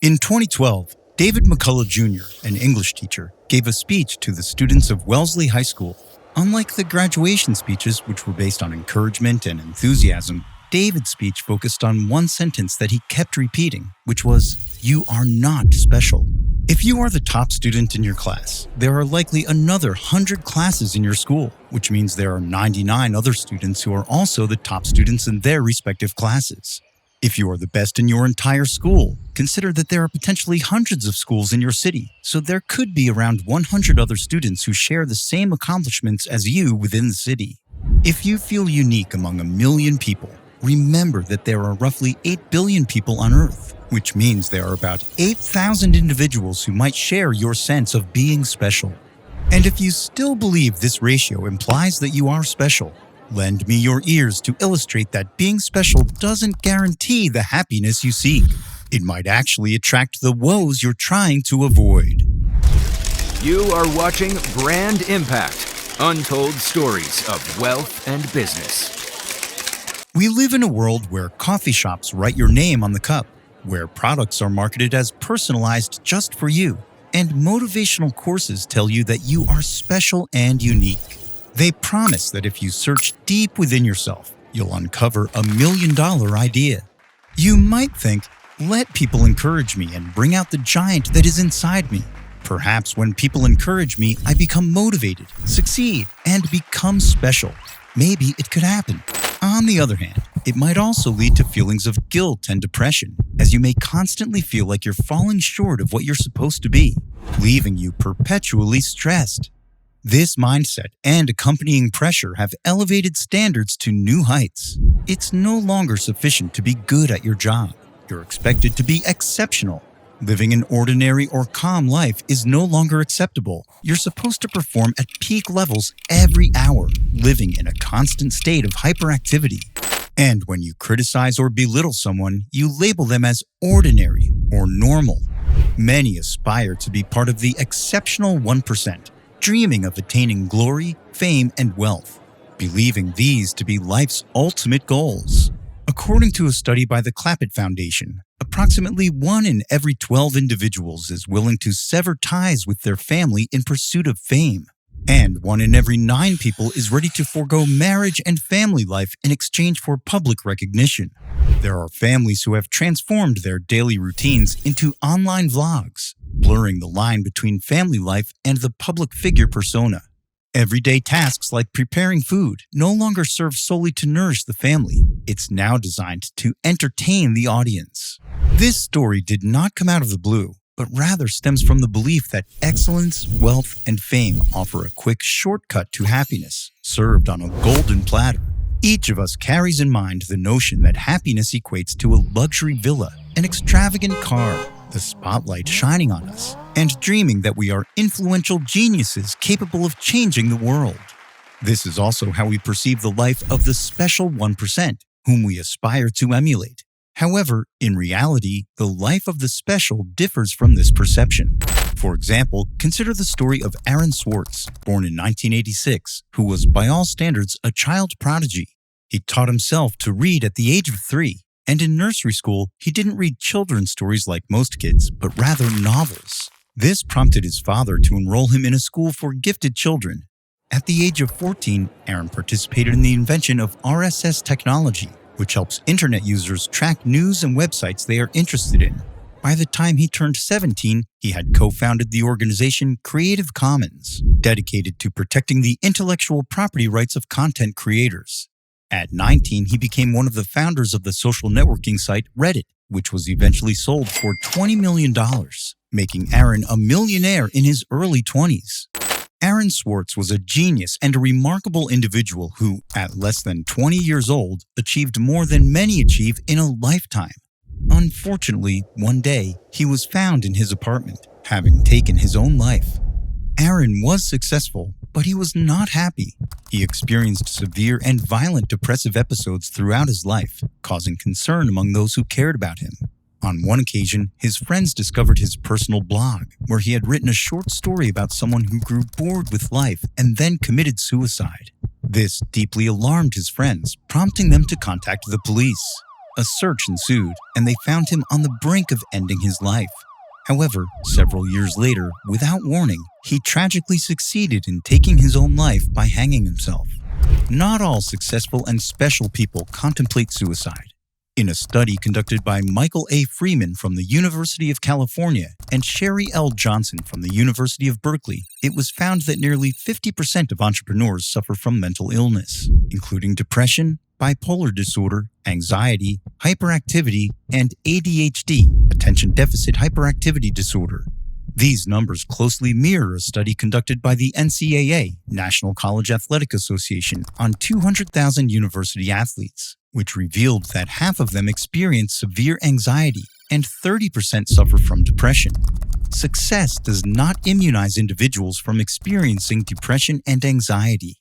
In 2012, David McCullough Jr., an English teacher, gave a speech to the students of Wellesley High School. Unlike the graduation speeches, which were based on encouragement and enthusiasm, David's speech focused on one sentence that he kept repeating, which was, "You are not special." If you are the top student in your class, there are likely another 100 classes in your school, which means there are 99 other students who are also the top students in their respective classes. If you are the best in your entire school, consider that there are potentially hundreds of schools in your city, so there could be around 100 other students who share the same accomplishments as you within the city. If you feel unique among 1 million people, remember that there are roughly 8 billion people on Earth, which means there are about 8,000 individuals who might share your sense of being special. And if you still believe this ratio implies that you are special, lend me your ears to illustrate that being special doesn't guarantee the happiness you seek. It might actually attract the woes you're trying to avoid. You are watching Brand Impact, untold stories of wealth and business. We live in a world where coffee shops write your name on the cup, where products are marketed as personalized just for you, and motivational courses tell you that you are special and unique. They promise that if you search deep within yourself, you'll uncover $1 million idea. You might think, let people encourage me and bring out the giant that is inside me. Perhaps when people encourage me, I become motivated, succeed, and become special. Maybe it could happen. On the other hand, it might also lead to feelings of guilt and depression, as you may constantly feel like you're falling short of what you're supposed to be, leaving you perpetually stressed. This mindset and accompanying pressure have elevated standards to new heights. It's no longer sufficient to be good at your job. You're expected to be exceptional. Living an ordinary or calm life is no longer acceptable. You're supposed to perform at peak levels every hour, living in a constant state of hyperactivity. And when you criticize or belittle someone, you label them as ordinary or normal. Many aspire to be part of the exceptional 1%. Dreaming of attaining glory, fame, and wealth, believing these to be life's ultimate goals. According to a study by the Clappett Foundation, approximately 1 in every 12 individuals is willing to sever ties with their family in pursuit of fame, and 1 in every 9 people is ready to forego marriage and family life in exchange for public recognition. There are families who have transformed their daily routines into online vlogs, blurring the line between family life and the public figure persona. Everyday tasks like preparing food no longer serve solely to nourish the family. It's now designed to entertain the audience. This story did not come out of the blue, but rather stems from the belief that excellence, wealth, and fame offer a quick shortcut to happiness, served on a golden platter. Each of us carries in mind the notion that happiness equates to a luxury villa, an extravagant car, the spotlight shining on us, and dreaming that we are influential geniuses capable of changing the world. This is also how we perceive the life of the special 1%, whom we aspire to emulate. However, in reality, the life of the special differs from this perception. For example, consider the story of Aaron Swartz, born in 1986, who was by all standards a child prodigy. He taught himself to read at the age of 3, and in nursery school, he didn't read children's stories like most kids, but rather novels. This prompted his father to enroll him in a school for gifted children. At the age of 14, Aaron participated in the invention of RSS technology, which helps internet users track news and websites they are interested in. By the time he turned 17, he had co-founded the organization Creative Commons, dedicated to protecting the intellectual property rights of content creators. At 19, he became one of the founders of the social networking site Reddit, which was eventually sold for $20 million, making Aaron a millionaire in his early 20s. Aaron Swartz was a genius and a remarkable individual who, at less than 20 years old, achieved more than many achieve in a lifetime. Unfortunately, one day, he was found in his apartment, having taken his own life. Aaron was successful, but he was not happy. He experienced severe and violent depressive episodes throughout his life, causing concern among those who cared about him. On one occasion, his friends discovered his personal blog, where he had written a short story about someone who grew bored with life and then committed suicide. This deeply alarmed his friends, prompting them to contact the police. A search ensued, and they found him on the brink of ending his life. However, several years later, without warning, he tragically succeeded in taking his own life by hanging himself. Not all successful and special people contemplate suicide. In a study conducted by Michael A. Freeman from the University of California and Sherry L. Johnson from the University of Berkeley, it was found that nearly 50% of entrepreneurs suffer from mental illness, including depression, bipolar disorder, anxiety, hyperactivity, and ADHD, attention deficit hyperactivity disorder. These numbers closely mirror a study conducted by the NCAA, National College Athletic Association, on 200,000 university athletes, which revealed that half of them experience severe anxiety and 30% suffer from depression. Success does not immunize individuals from experiencing depression and anxiety.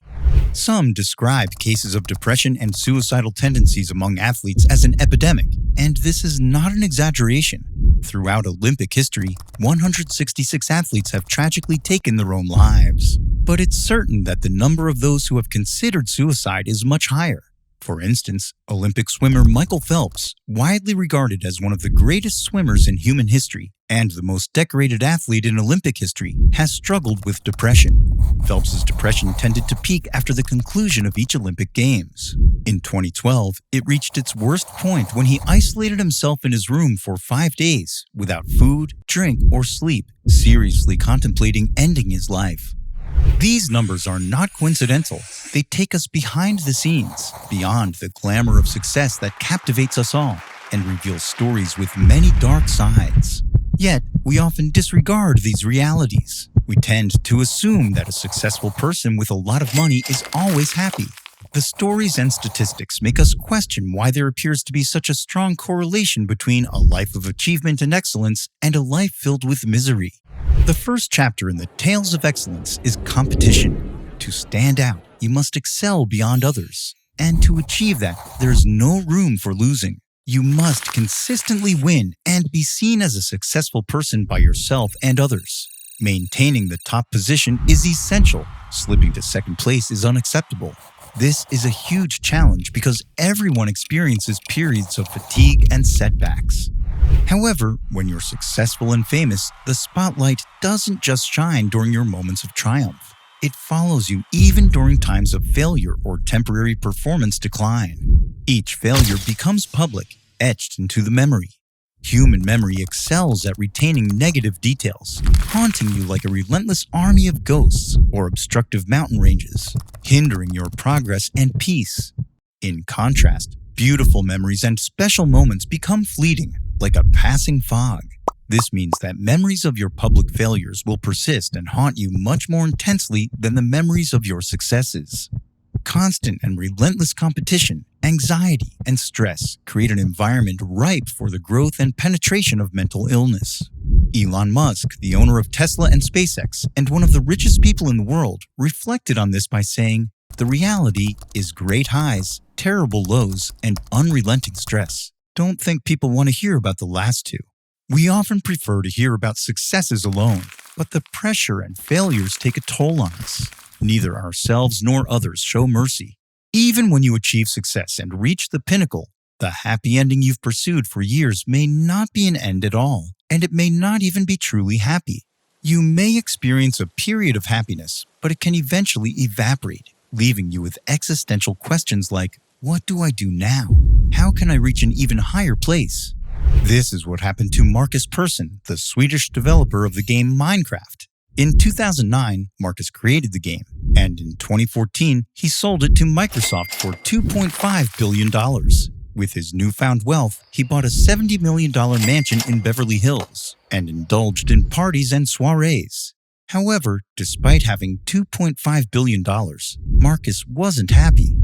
Some describe cases of depression and suicidal tendencies among athletes as an epidemic, and this is not an exaggeration. Throughout Olympic history, 166 athletes have tragically taken their own lives. But it's certain that the number of those who have considered suicide is much higher. For instance, Olympic swimmer Michael Phelps, widely regarded as one of the greatest swimmers in human history and the most decorated athlete in Olympic history, has struggled with depression. Phelps's depression tended to peak after the conclusion of each Olympic Games. In 2012, it reached its worst point when he isolated himself in his room for 5 days without food, drink, or sleep, seriously contemplating ending his life. These numbers are not coincidental. They take us behind the scenes, beyond the glamour of success that captivates us all, and reveal stories with many dark sides. Yet, we often disregard these realities. We tend to assume that a successful person with a lot of money is always happy. The stories and statistics make us question why there appears to be such a strong correlation between a life of achievement and excellence and a life filled with misery. The first chapter in the Tales of Excellence is competition. To stand out, you must excel beyond others. And to achieve that, there's no room for losing. You must consistently win and be seen as a successful person by yourself and others. Maintaining the top position is essential. Slipping to second place is unacceptable. This is a huge challenge because everyone experiences periods of fatigue and setbacks. However, when you're successful and famous, the spotlight doesn't just shine during your moments of triumph. It follows you even during times of failure or temporary performance decline. Each failure becomes public, etched into the memory. Human memory excels at retaining negative details, haunting you like a relentless army of ghosts or obstructive mountain ranges, hindering your progress and peace. In contrast, beautiful memories and special moments become fleeting, like a passing fog. This means that memories of your public failures will persist and haunt you much more intensely than the memories of your successes. Constant and relentless competition, anxiety, and stress create an environment ripe for the growth and penetration of mental illness. Elon Musk, the owner of Tesla and SpaceX, and one of the richest people in the world, reflected on this by saying, "The reality is great highs, terrible lows, and unrelenting stress." Don't think people want to hear about the last two. We often prefer to hear about successes alone, but the pressure and failures take a toll on us. Neither ourselves nor others show mercy. Even when you achieve success and reach the pinnacle, the happy ending you've pursued for years may not be an end at all, and it may not even be truly happy. You may experience a period of happiness, but it can eventually evaporate, leaving you with existential questions like, what do I do now? How can I reach an even higher place? This is what happened to Markus Persson, the Swedish developer of the game Minecraft. In 2009, Markus created the game, and in 2014, he sold it to Microsoft for $2.5 billion. With his newfound wealth, he bought a $70 million mansion in Beverly Hills and indulged in parties and soirees. However, despite having $2.5 billion, Markus wasn't happy.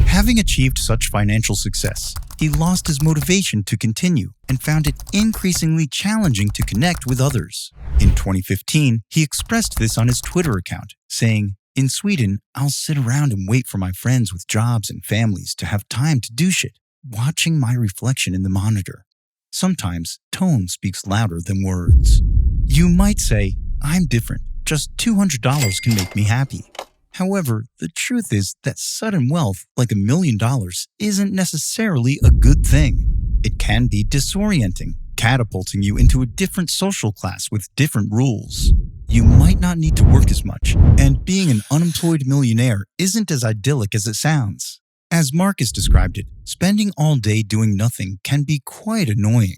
Having achieved such financial success, he lost his motivation to continue and found it increasingly challenging to connect with others. In 2015, he expressed this on his Twitter account, saying, "In Sweden, I'll sit around and wait for my friends with jobs and families to have time to do shit, watching my reflection in the monitor. Sometimes, tone speaks louder than words." You might say, "I'm different. Just $200 can make me happy." However, the truth is that sudden wealth, like $1 million, isn't necessarily a good thing. It can be disorienting, catapulting you into a different social class with different rules. You might not need to work as much, and being an unemployed millionaire isn't as idyllic as it sounds. As Markus described it, spending all day doing nothing can be quite annoying.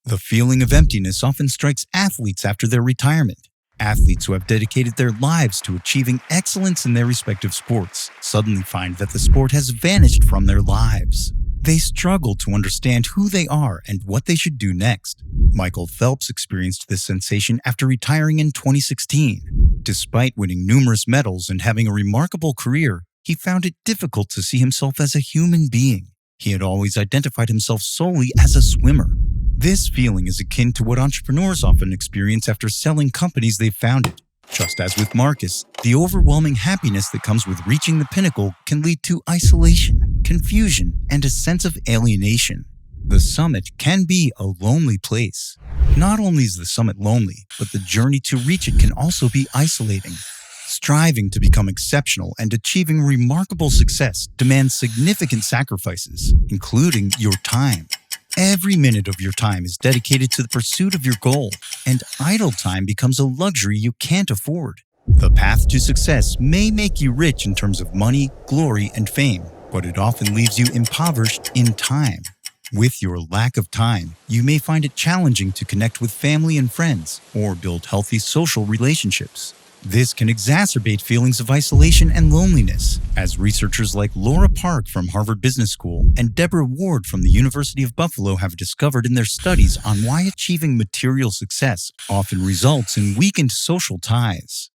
The feeling of emptiness often strikes athletes after their retirement. Athletes who have dedicated their lives to achieving excellence in their respective sports suddenly find that the sport has vanished from their lives. They struggle to understand who they are and what they should do next. Michael Phelps experienced this sensation after retiring in 2016. Despite winning numerous medals and having a remarkable career, he found it difficult to see himself as a human being. He had always identified himself solely as a swimmer. This feeling is akin to what entrepreneurs often experience after selling companies they've founded. Just as with Markus, the overwhelming happiness that comes with reaching the pinnacle can lead to isolation, confusion, and a sense of alienation. The summit can be a lonely place. Not only is the summit lonely, but the journey to reach it can also be isolating. Striving to become exceptional and achieving remarkable success demands significant sacrifices, including your time. Every minute of your time is dedicated to the pursuit of your goal, and idle time becomes a luxury you can't afford. The path to success may make you rich in terms of money, glory, and fame, but it often leaves you impoverished in time. With your lack of time, you may find it challenging to connect with family and friends or build healthy social relationships. This can exacerbate feelings of isolation and loneliness, as researchers like Laura Park from Harvard Business School and Deborah Ward from the University of Buffalo have discovered in their studies on why achieving material success often results in weakened social ties.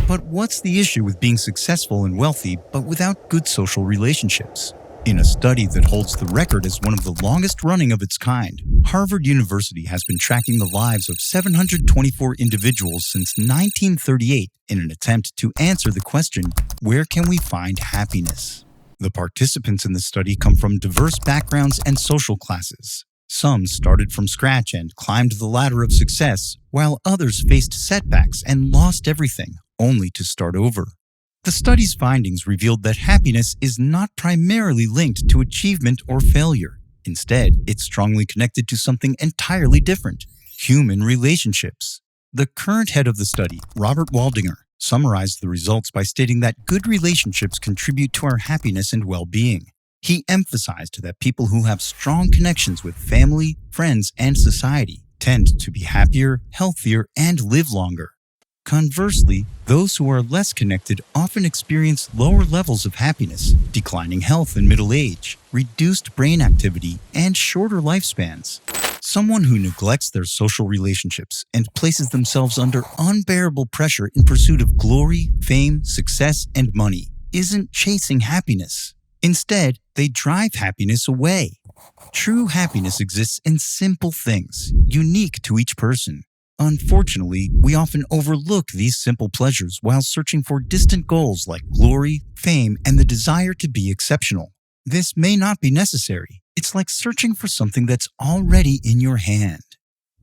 But what's the issue with being successful and wealthy but without good social relationships? In a study that holds the record as one of the longest running of its kind, Harvard University has been tracking the lives of 724 individuals since 1938 in an attempt to answer the question, where can we find happiness? The participants in the study come from diverse backgrounds and social classes. Some started from scratch and climbed the ladder of success, while others faced setbacks and lost everything, only to start over. The study's findings revealed that happiness is not primarily linked to achievement or failure. Instead, it's strongly connected to something entirely different: human relationships. The current head of the study, Robert Waldinger, summarized the results by stating that good relationships contribute to our happiness and well-being. He emphasized that people who have strong connections with family, friends, and society tend to be happier, healthier, and live longer. Conversely, those who are less connected often experience lower levels of happiness, declining health in middle age, reduced brain activity, and shorter lifespans. Someone who neglects their social relationships and places themselves under unbearable pressure in pursuit of glory, fame, success, and money isn't chasing happiness. Instead, they drive happiness away. True happiness exists in simple things, unique to each person. Unfortunately, we often overlook these simple pleasures while searching for distant goals like glory, fame, and the desire to be exceptional. This may not be necessary. It's like searching for something that's already in your hand.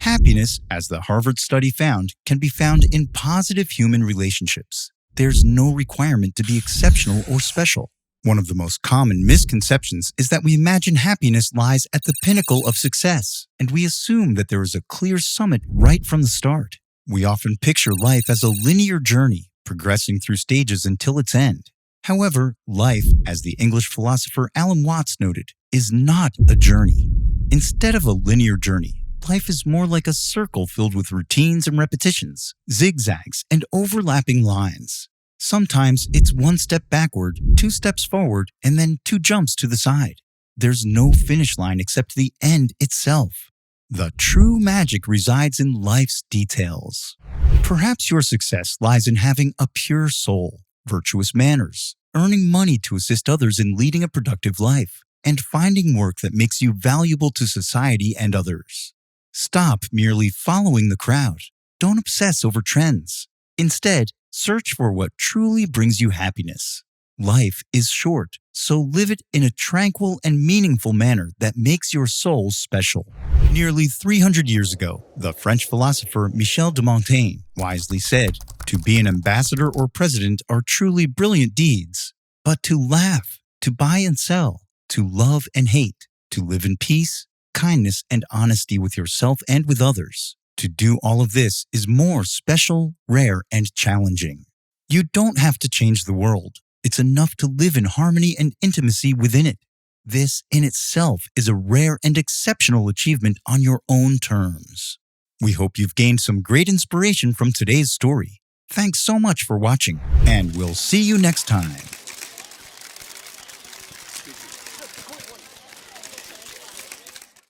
Happiness, as the Harvard study found, can be found in positive human relationships. There's no requirement to be exceptional or special. One of the most common misconceptions is that we imagine happiness lies at the pinnacle of success, and we assume that there is a clear summit right from the start. We often picture life as a linear journey, progressing through stages until its end. However, life, as the English philosopher Alan Watts noted, is not a journey. Instead of a linear journey, life is more like a circle filled with routines and repetitions, zigzags, and overlapping lines. Sometimes it's one step backward, 2 steps forward, and then 2 jumps to the side. There's no finish line except the end itself. The true magic resides in life's details. Perhaps your success lies in having a pure soul, virtuous manners, earning money to assist others in leading a productive life, and finding work that makes you valuable to society and others. Stop merely following the crowd. Don't obsess over trends. Instead, search for what truly brings you happiness. Life is short, so live it in a tranquil and meaningful manner that makes your soul special. Nearly 300 years ago, the French philosopher Michel de Montaigne wisely said, "To be an ambassador or president are truly brilliant deeds, but to laugh, to buy and sell, to love and hate, to live in peace, kindness and honesty with yourself and with others. To do all of this is more special, rare, and challenging. You don't have to change the world. It's enough to live in harmony and intimacy within it. This in itself is a rare and exceptional achievement on your own terms. We hope you've gained some great inspiration from today's story. Thanks so much for watching, and we'll see you next time.